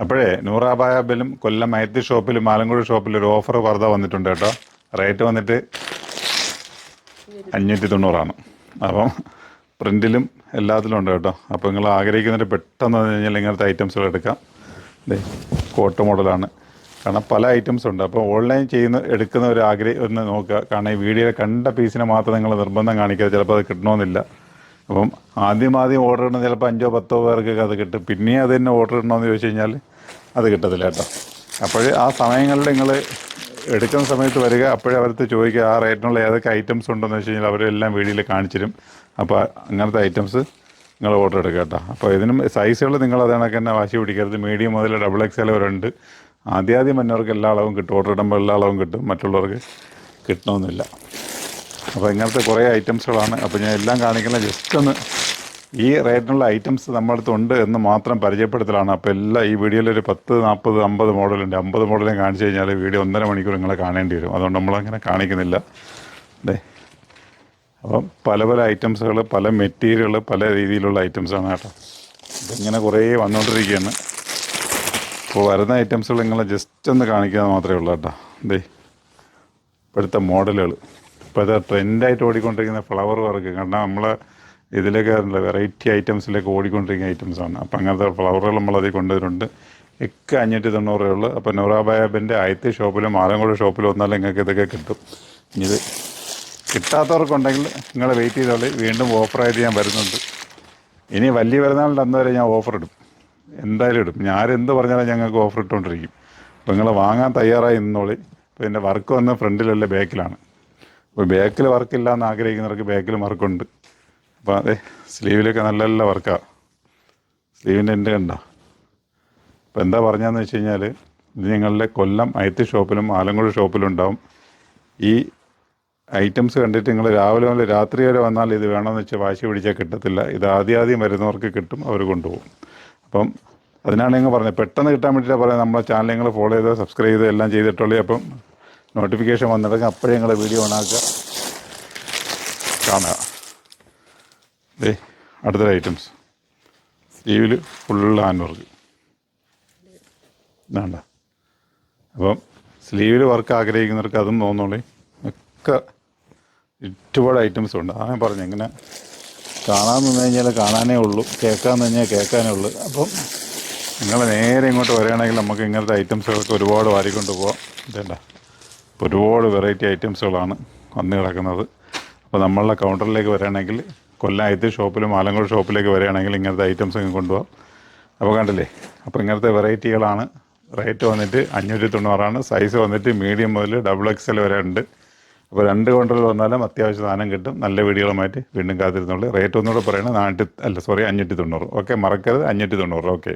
അപ്പോഴേ നൂറാബായാബിലും കൊല്ലം മൈത്തി ഷോപ്പിലും ആലങ്കോട് ഷോപ്പിലും ഒരു ഓഫർ പർദ്ദ വന്നിട്ടുണ്ട് കേട്ടോ. റേറ്റ് വന്നിട്ട് 590. അപ്പം പ്രിൻറ്റിലും എല്ലാത്തിലും ഉണ്ട് കേട്ടോ. അപ്പോൾ നിങ്ങൾ ആഗ്രഹിക്കുന്നതിന് പെട്ടെന്ന് വന്നു കഴിഞ്ഞാൽ ഇങ്ങനത്തെ ഐറ്റംസുകൾ എടുക്കാം. കോട്ട് മോഡലാണ്. കാരണം പല ഐറ്റംസ് ഉണ്ട്. അപ്പോൾ ഓൺലൈൻ എടുക്കുന്ന ഒരു ഒന്ന് നോക്കുക. കാരണം ഈ വീഡിയോയിൽ കണ്ട പീസിനെ മാത്രം നിങ്ങൾ നിർബന്ധം കാണിക്കാതെ ചിലപ്പോൾ അത് കിട്ടണമെന്നില്ല. അപ്പം ആദ്യം ഓർഡർ ഇടുന്ന ചിലപ്പോൾ 5-10 പേർക്കൊക്കെ അത് കിട്ടും. പിന്നെയും അത് തന്നെ ഓർഡർ ഇടണമെന്ന് ചോദിച്ചു കഴിഞ്ഞാൽ അത് കിട്ടത്തില്ല കേട്ടോ. അപ്പോൾ ആ സമയങ്ങളിൽ നിങ്ങൾ എടുക്കുന്ന സമയത്ത് വരിക. അപ്പോഴേ അവർക്ക് ചോദിക്കുക ആ റേറ്റിനുള്ള ഏതൊക്കെ ഐറ്റംസ് ഉണ്ടെന്ന് വെച്ച് കഴിഞ്ഞാൽ അവരെല്ലാം വീഡിയോയിൽ കാണിച്ചു തരും. അപ്പോൾ അങ്ങനത്തെ ഐറ്റംസ് നിങ്ങൾ ഓർഡർ എടുക്കുക കേട്ടോ. അപ്പോൾ ഇതിനും സൈസുകൾ നിങ്ങൾ അത് കണക്ക് തന്നെ വാശി പിടിക്കരുത്. മീഡിയം മുതൽ XXL വരെ ഉണ്ട്. ആദ്യം വന്നവർക്ക് എല്ലാ അളവും കിട്ടും. ഓർഡർ ഇടുമ്പോൾ എല്ലാ അളവും കിട്ടും. മറ്റുള്ളവർക്ക് കിട്ടണമെന്നില്ല. അപ്പോൾ ഇങ്ങനത്തെ കുറേ ഐറ്റംസുകളാണ്. അപ്പോൾ ഞാൻ എല്ലാം കാണിക്കുന്നത് ജസ്റ്റ് ഒന്ന് ഈ റേറ്റിനുള്ള ഐറ്റംസ് നമ്മുടെ അടുത്തുണ്ട് എന്ന് മാത്രം പരിചയപ്പെടുത്തലാണ്. അപ്പോൾ എല്ലാം ഈ വീഡിയോയിൽ ഒരു 10, 40, 50 മോഡലുണ്ട്. 50 മോഡലും കാണിച്ചു കഴിഞ്ഞാൽ വീഡിയോ 1.5 മണിക്കൂർ നിങ്ങളെ കാണേണ്ടി വരും. അതുകൊണ്ട് നമ്മളങ്ങനെ കാണിക്കുന്നില്ല. അപ്പം പല ഐറ്റംസുകൾ, പല മെറ്റീരിയൽ, പല രീതിയിലുള്ള ഐറ്റംസാണ് കേട്ടോ. ഇതിങ്ങനെ കുറേ വന്നുകൊണ്ടിരിക്കുകയാണ്. അപ്പോൾ വരുന്ന ഐറ്റംസുകൾ നിങ്ങളെ ജസ്റ്റ് ഒന്ന് കാണിക്കുക മാത്രമേ ഉള്ളൂ കേട്ടോ. ഇപ്പോഴത്തെ മോഡലുകൾ, ഇപ്പോഴത്തെ ട്രെൻഡായിട്ട് ഓടിക്കൊണ്ടിരിക്കുന്ന ഫ്ലവർ വർക്ക്. കാരണം നമ്മളെ ഇതിലേക്ക് വെറൈറ്റി ഐറ്റംസിലേക്ക് ഓടിക്കൊണ്ടിരിക്കുന്ന ഐറ്റംസാണ്. അപ്പോൾ അങ്ങനത്തെ ഫ്ലവറുകൾ നമ്മളതിൽ കൊണ്ടുവരുന്നുണ്ട്. ഒക്കെ 590 ഉള്ളൂ. അപ്പോൾ നൂറാബായാബിൻ്റെ ആദ്യത്തെ ഷോപ്പിലും ആലങ്കോട് ഷോപ്പിലും വന്നാലും നിങ്ങൾക്ക് ഇതൊക്കെ കിട്ടും. ഇത് കിട്ടാത്തവർക്കുണ്ടെങ്കിൽ നിങ്ങൾ വെയിറ്റ് ചെയ്തോളി. വീണ്ടും ഓഫറായിട്ട് ഞാൻ വരുന്നുണ്ട്. ഇനി വലിയ പെരുന്നാളിൻ്റെ അന്ന് വരെ ഞാൻ ഓഫർ ഇടും. എന്തായാലും ഇടും. ഞാൻ ആരെന്ത് പറഞ്ഞാലും ഞങ്ങൾക്ക് ഓഫർ ഇട്ടുകൊണ്ടിരിക്കും. അപ്പോൾ നിങ്ങൾ വാങ്ങാൻ തയ്യാറായി നിന്നോളി. അപ്പോൾ ഇതിൻ്റെ വർക്ക് വന്ന് ഫ്രണ്ടിലല്ല ബാക്കിലാണ്. അപ്പോൾ ബാക്കിൽ വർക്കില്ല എന്ന് ആഗ്രഹിക്കുന്നവർക്ക് ബാക്കിൽ വർക്കുണ്ട്. അപ്പോൾ അതെ സ്ലീവിലൊക്കെ നല്ല വർക്കാണ്. സ്ലീവിൻ്റെ എൻ്റെ കണ്ട. അപ്പോൾ എന്താ പറഞ്ഞതെന്ന് വെച്ച് കഴിഞ്ഞാൽ ഇത് ഞങ്ങളുടെ കൊല്ലം ഐത്തി ഷോപ്പിലും ആലങ്കോട് ഷോപ്പിലും ഉണ്ടാവും. ഈ ഐറ്റംസ് കണ്ടിട്ട് നിങ്ങൾ രാവിലെ മുതൽ രാത്രി വരെ വന്നാൽ ഇത് വേണമെന്ന് വെച്ചാൽ വാശി പിടിച്ചാൽ കിട്ടത്തില്ല. ഇത് ആദ്യം വരുന്നവർക്ക് കിട്ടും, അവർ കൊണ്ടുപോകും. അപ്പം അതിനാണ് നിങ്ങൾ പറഞ്ഞത് പെട്ടെന്ന് കിട്ടാൻ വേണ്ടിയിട്ടാണ് പറയുന്നത്. നമ്മളെ ചാനൽ നിങ്ങൾ ഫോളോ ചെയ്ത് സബ്സ്ക്രൈബ് ചെയ്ത് എല്ലാം ചെയ്തിട്ടുള്ളൂ. അപ്പം നോട്ടിഫിക്കേഷൻ വന്നിടക്കും അപ്പോഴേ നിങ്ങൾ വീഡിയോ ഓണാക്കുക, കാണുക. അടുത്ത ഐറ്റംസ് സ്ലീവിൽ ഫുൾ ഹാൻഡ് വർക്ക് വേണ്ട. അപ്പം സ്ലീവിൽ വർക്ക് ആഗ്രഹിക്കുന്നവർക്ക് അതും തോന്നോളി. ഒക്കെ ഒരുപാട് ഐറ്റംസ് ഉണ്ട്. ഞാൻ പറഞ്ഞു ഇങ്ങനെ കാണാൻ നിന്ന് കഴിഞ്ഞാൽ കാണാനേ ഉള്ളൂ, കേൾക്കാൻ കഴിഞ്ഞാൽ കേൾക്കാനേ ഉള്ളൂ. അപ്പം നിങ്ങൾ നേരെ ഇങ്ങോട്ട് വരികയാണെങ്കിൽ നമുക്ക് ഇങ്ങനത്തെ ഐറ്റംസുകളൊക്കെ ഒരുപാട് വാരിക്കൊണ്ട് പോകാം. ഇതേണ്ട ഒരുപാട് വെറൈറ്റി ഐറ്റംസുകളാണ് വന്ന് കിടക്കുന്നത്. അപ്പോൾ നമ്മളുടെ കൗണ്ടറിലേക്ക് വരികയാണെങ്കിൽ കൊല്ലം ഐത്തി ഷോപ്പിലും ആലങ്കോട് ഷോപ്പിലേക്ക് വരികയാണെങ്കിൽ ഇങ്ങനത്തെ ഐറ്റംസ് ഒക്കെ കൊണ്ടുപോകാം. അപ്പോൾ കണ്ടില്ലേ. അപ്പോൾ ഇങ്ങനത്തെ വെറൈറ്റികളാണ്. റേറ്റ് വന്നിട്ട് 590. സൈസ് വന്നിട്ട് മീഡിയം മുതൽ XXL വരെ ഉണ്ട്. അപ്പോൾ 2 കൗണ്ടറിൽ വന്നാലും അത്യാവശ്യം സാധനം കിട്ടും. നല്ല വീഡിയോകളുമായിട്ട് വീണ്ടും കാത്തിരുന്നുള്ളൂ. റേറ്റ് ഒന്നുകൂടെ പറയണത് 590. ഓക്കെ, മറക്കരുത് 590. ഓക്കെ.